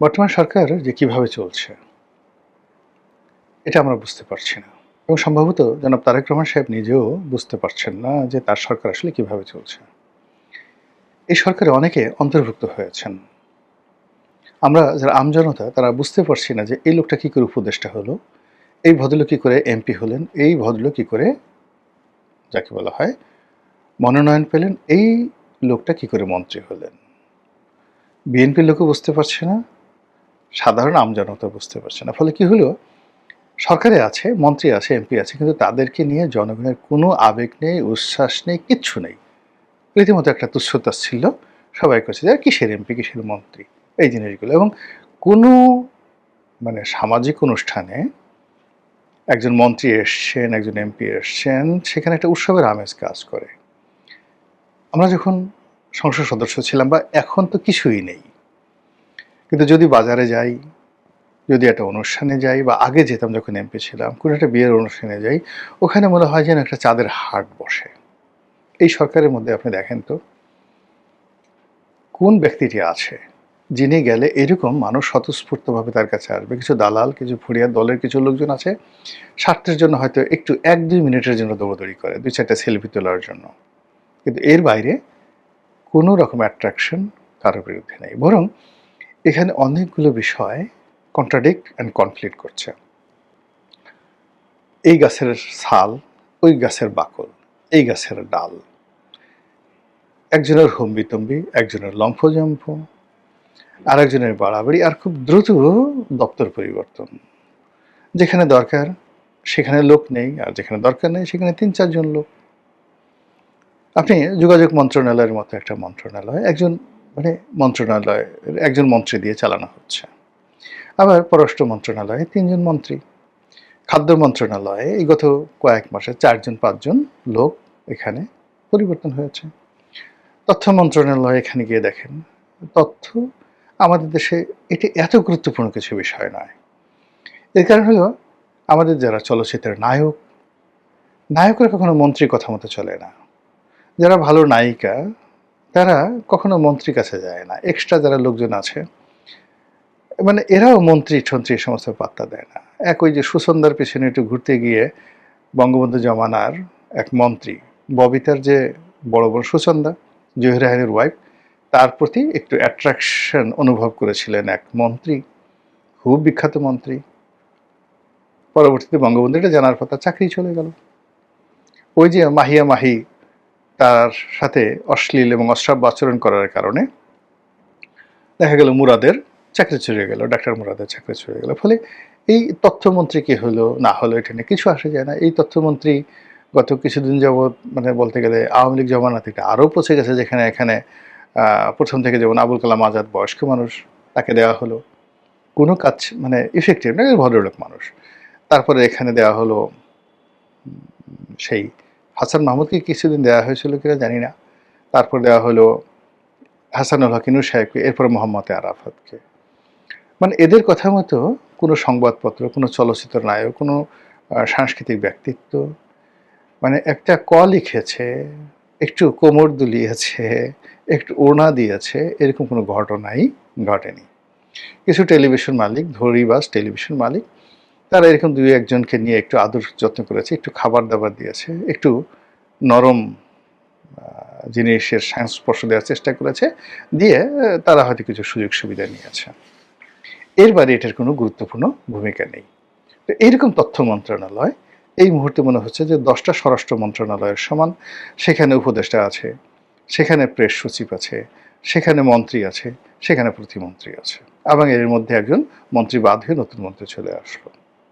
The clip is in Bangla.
বর্তমান সরকার যে কিভাবে চলছে এটা আমরা বুঝতে পারছি না এবং সম্ভবত জনাব তারেক রহমান সাহেব নিজেও বুঝতে পারছেন না যে তার সরকার আসলে কিভাবে চলছে। এই সরকারে অনেকে অন্তর্ভুক্ত হয়েছেন। আমরা যারা আমজনতা তারা বুঝতে পারছি না যে এই লোকটা কি করে উপদেষ্টা হলো, এই ভদ্রলোক কি করে এমপি হলেন, এই ভদ্রলোক কি করে যাকে বলা হয় মনোনয়ন পেলেন, এই লোকটা কি করে মন্ত্রী হলেন। বিএনপির লোকও বুঝতে পারছে না, সাধারণ আমজনতা বুঝতে পারছে না। ফলে কি হলো, সরকারে আছে, মন্ত্রী আছে, এমপি আছে, কিন্তু তাদেরকে নিয়ে জনগণের কোনো আবেগ নেই, উচ্ছ্বাস নেই, কিচ্ছু নেই। রীতিমতো একটা তুচ্ছ-তাচ্ছিল্য সবাই করছে যে কিসের এমপি, কিসের মন্ত্রী, এই জিনিসগুলো। এবং কোনো সামাজিক অনুষ্ঠানে একজন মন্ত্রী এসছেন, একজন এমপি এসছেন, সেখানে একটা উৎসবের আমেজ কাজ করে। আমরা যখন সংসদ সদস্য ছিলাম বা এখন তো কিছুই নেই, কিন্তু যদি বাজারে যাই, যদি একটা অনুষ্ঠানে যাই বা আগে যেতাম যখন এমপি ছিলাম, কোনো একটা বিয়ের অনুষ্ঠানে যাই, ওখানে মনে হয় যেন একটা চাঁদের হাট বসে। এই সরকারের মধ্যে আপনি দেখেন তো কোন ব্যক্তিটি আছে যিনি গেলে এরকম মানুষ স্বতঃস্ফূর্তভাবে তার কাছে আসবে। কিছু দালাল, কিছু ফুরিয়ার দলের কিছু লোকজন আছে, স্বার্থের জন্য হয়তো একটু ১-২ মিনিটের জন্য দৌড়াদৌড়ি করে, ২-৪টা সেলফি তোলার জন্য। কিন্তু এর বাইরে কোনো রকম অ্যাট্রাকশন কারোর বিরুদ্ধে নেই। বরং এখানে অনেকগুলো বিষয় কন্ট্রাডিক্ট অ্যান্ড কনফ্লিক্ট করছে। এই গাছের ছাল, ওই গাছের বাকল, এই গাছের ডাল, একজনের হম্বিতম্বি, একজনের লম্ফজম্ফ, আরেকজনের বাড়াবাড়ি, আর খুব দ্রুত দপ্তর পরিবর্তন। যেখানে দরকার সেখানে লোক নেই, আর যেখানে দরকার নেই সেখানে ৩-৪ জন লোক। আপনি যোগাযোগ মন্ত্রণালয়ের মতো একটা মন্ত্রণালয় মন্ত্রণালয়ের একজন মন্ত্রী দিয়ে চালানো হচ্ছে। আবার পররাষ্ট্র মন্ত্রণালয়ে ৩ জন মন্ত্রী। খাদ্য মন্ত্রণালয়ে এই গত কয়েক মাসে ৪ জন ৫ জন লোক এখানে পরিবর্তন হয়েছে। তথ্য মন্ত্রণালয় এখানে গিয়ে দেখেন, তথ্য আমাদের দেশে এটি এত গুরুত্বপূর্ণ কিছু বিষয় নয়। এর কারণ হলো আমাদের যারা চলচ্চিত্রের নায়ক, নায়করা কখনো মন্ত্রীর কথা মতো চলে না। যারা ভালো নায়িকা তারা কখনো মন্ত্রীর কাছে যায় না। এক্সট্রা যারা লোকজন আছে এরাও মন্ত্রী-ঠন্ত্রী এই সমস্ত পাত্তা দেয় না। ওই যে সুসন্দার পেছনে একটু ঘুরতে গিয়ে বঙ্গবন্ধু জমানার এক মন্ত্রী, ববিতার যে বড় বোন সুচন্দা, জহির রায়হানের ওয়াইফ, তার প্রতি একটু অ্যাট্রাকশন অনুভব করেছিলেন এক মন্ত্রী, খুব বিখ্যাত মন্ত্রী। পরবর্তীতে বঙ্গবন্ধু এটা জানার পর তার চাকরি চলে গেল। ওই যে মাহিয়া মাহি তার সাথে অশ্লীল এবং অশ্রাব্য আচরণ করার কারণে দেখা গেল মুরাদের চাকরি চলে গেল, ডাক্তার মুরাদের চাকরি চলে গেল। ফলে এই তথ্যমন্ত্রী কি হলো না হলো এটা নিয়ে কিছু আসে যায় না। এই তথ্যমন্ত্রী গত কিছুদিন যাবৎ বলতে গেলে আওয়ামী লীগ জমানা থেকে আরও পৌঁছে গেছে, যেখানে এখানে প্রথম থেকে যেমন আবুল কালাম আজাদ বয়স্ক মানুষ, তাকে দেওয়া হলো কোনো কাজ ইফেক্টিভ না, ভদ্রলোক মানুষ। তারপরে এখানে দেওয়া হলো সেই হাসান মাহমুদকে কিছুদিন দেওয়া হয়েছিল কিনা জানি না, তারপর দেওয়া হলো হাসানুল হক ইনু সাহেবকে, এরপর মোহাম্মদ আরাফাতকে। এদের কথা মতো কোনো সংবাদপত্র, কোনো চলচ্চিত্র নায়ক, কোনো সাংস্কৃতিক ব্যক্তিত্ব একটা লিখেছে, একটু কোমর দুলিয়েছে, একটু ওড়না দিয়েছে, এরকম কোনো ঘটনাই ঘটেনি। কিছু টেলিভিশন মালিক, ধরিবাজ টেলিভিশন মালিক, তারা এরকম ২-১ জনকে নিয়ে একটু আদর যত্ন করেছে, একটু খাবার দাবার দিয়েছে, একটু নরম জিনিসের সংস্পর্শ দেওয়ার চেষ্টা করেছে, দিয়ে তারা হয়তো কিছু সুযোগ সুবিধা নিয়েছে। এর বাইরে এটার কোনো গুরুত্বপূর্ণ ভূমিকা নেই। তো এইরকম তথ্য মন্ত্রণালয় এই মুহূর্তে মনে হচ্ছে যে 10টা স্বরাষ্ট্র মন্ত্রণালয়ের সমান। সেখানে উপদেষ্টা আছে, সেখানে প্রেস সচিব আছে, সেখানে মন্ত্রী আছে, সেখানে প্রতিমন্ত্রী আছে, এবং এর মধ্যে একজন মন্ত্রী বাদ হয়ে নতুন মন্ত্রী চলে আসলো।